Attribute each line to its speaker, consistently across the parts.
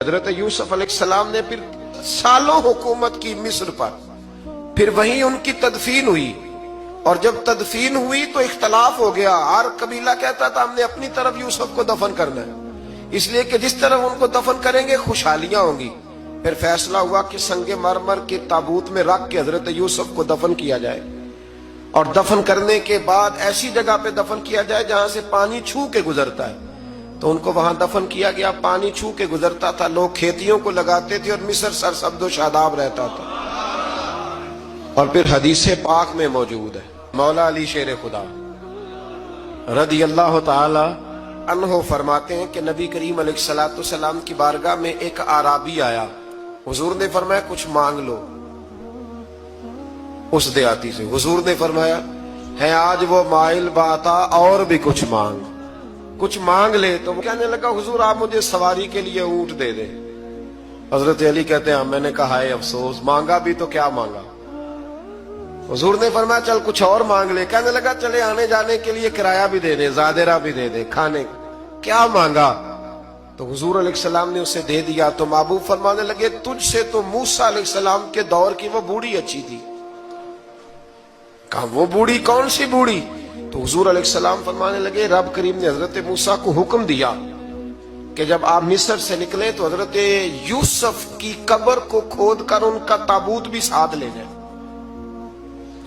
Speaker 1: حضرت یوسف علیہ السلام نے پھر سالوں حکومت کی مصر پر، پھر وہیں ان کی تدفین ہوئی، اور جب تدفین ہوئی تو اختلاف ہو گیا۔ ہر قبیلہ کہتا تھا ہم نے اپنی طرف یوسف کو دفن کرنا ہے، اس لیے کہ جس طرف ان کو دفن کریں گے خوشحالیاں ہوں گی۔ پھر فیصلہ ہوا کہ سنگ مرمر کے تابوت میں رکھ کے حضرت یوسف کو دفن کیا جائے، اور دفن کرنے کے بعد ایسی جگہ پہ دفن کیا جائے جہاں سے پانی چھو کے گزرتا ہے۔ تو ان کو وہاں دفن کیا گیا، پانی چھو کے گزرتا تھا، لوگ کھیتیوں کو لگاتے تھے اور مصر سرسبز و شاداب رہتا تھا۔ اور پھر حدیث پاک میں موجود ہے، مولا علی شیر خدا رضی اللہ تعالی عنہ فرماتے ہیں کہ نبی کریم علیہ السلام کی بارگاہ میں ایک اعرابی آیا، حضور نے فرمایا کچھ مانگ لو اس دیہاتی سے۔ حضور نے فرمایا ہے آج وہ مائل باتا، اور بھی کچھ مانگ لے۔ تو وہ کہنے لگا حضور آپ مجھے سواری کے لیے اونٹ دے دیں۔ حضرت علی کہتے ہیں میں نے کہا ہے افسوس، مانگا بھی تو کیا مانگا۔ حضور نے فرمایا چل کچھ اور مانگ لے۔ کہنے لگا چلے آنے جانے کے لیے کرایہ بھی دے دے، زادرہ بھی دے دے، کھانے کیا مانگا۔ تو حضور علیہ السلام نے اسے دے دیا۔ تو محبوب فرمانے لگے تجھ سے تو موسیٰ علیہ السلام کے دور کی وہ بوڑھی اچھی تھی۔ کہا وہ بوڑھی کون سی بوڑھی؟ تو حضور علیہ السلام فرمانے لگے رب کریم نے حضرت موسیٰ کو حکم دیا کہ جب آپ مصر سے نکلے تو حضرت یوسف کی قبر کو کھود کر ان کا تابوت بھی ساتھ لے جائیں۔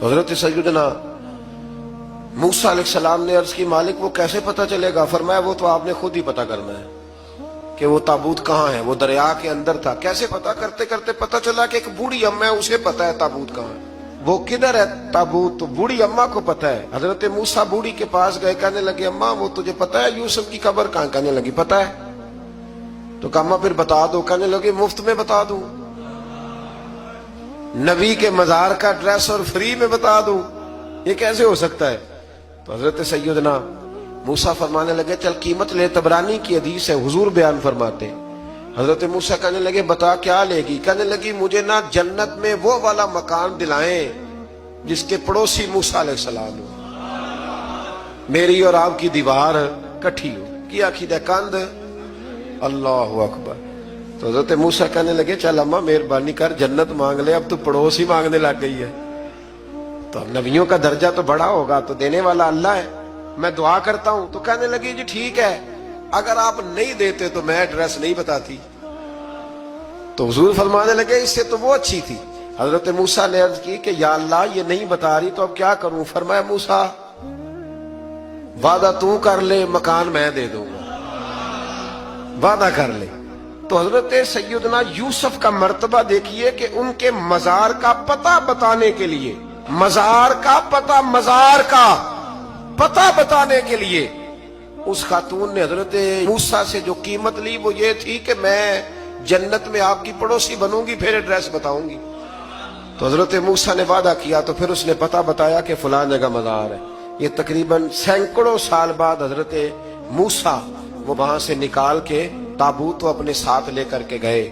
Speaker 1: حضرت سیدنا موسیٰ علیہ السلام نے عرض کی مالک وہ کیسے پتہ چلے گا؟ فرمایا وہ تو آپ نے خود ہی پتہ کرنا ہے کہ وہ تابوت کہاں ہے۔ وہ دریا کے اندر تھا۔ کیسے پتہ کرتے کرتے پتہ چلا کہ ایک بوڑھی اماں ہے، اسے پتہ ہے تابوت کہاں ہے۔ وہ کدھر ہے تابوت؟ تو بوڑھی اماں کو پتہ ہے۔ حضرت موسیٰ بوڑھی کے پاس گئے، کہنے لگے اماں وہ تجھے پتہ ہے یوسف کی قبر کہاں؟ کہنے لگی پتہ ہے۔ تو کہا اماں پھر بتا دو۔ کہنے لگے مفت میں بتا دوں، نبی کے مزار کا ایڈریس اور فری میں بتا دوں، یہ کیسے ہو سکتا ہے؟ تو حضرت سیدنا موسیٰ فرمانے لگے چل قیمت لے۔ طبرانی کی حدیث ہے، حضور بیان فرماتے ہیں حضرت موسیٰ کہنے لگے بتا کیا لے گی؟ کہنے لگی مجھے نہ جنت میں وہ والا مکان دلائیں جس کے پڑوسی موسیٰ علیہ السلام ہو، میری اور آپ کی دیوار کٹھی ہو، کیا عقیدہ کند اللہ اکبر۔ تو حضرت موسیٰ کہنے لگے چل اماں مہربانی کر جنت مانگ لے، اب تو پڑوس ہی مانگنے لگ گئی ہے۔ تو نبیوں کا درجہ تو بڑا ہوگا، تو دینے والا اللہ ہے، میں دعا کرتا ہوں۔ تو کہنے لگی جی ٹھیک ہے، اگر آپ نہیں دیتے تو میں ایڈریس نہیں بتاتی۔ تو حضور فرمانے لگے اس سے تو وہ اچھی تھی۔ حضرت موسیٰ نے عرض کی کہ یا اللہ یہ نہیں بتا رہی تو اب کیا کروں؟ فرمایا موسیٰ وعدہ تو کر لے، مکان میں دے دوں گا، وعدہ کر لے۔ تو حضرت سیدنا یوسف کا مرتبہ دیکھیے کہ ان کے مزار کا پتہ بتانے کے لیے، مزار کا پتہ بتانے کے لیے اس خاتون نے حضرت موسیٰ سے جو قیمت لی وہ یہ تھی کہ میں جنت میں آپ کی پڑوسی بنوں گی پھر ایڈریس بتاؤں گی۔ تو حضرت موسیٰ نے وعدہ کیا تو پھر اس نے پتہ بتایا کہ فلاں جگہ مزار ہے۔ یہ تقریباً سینکڑوں سال بعد حضرت موسیٰ وہ وہاں سے نکال کے تابوت اپنے ساتھ لے کر کے گئے۔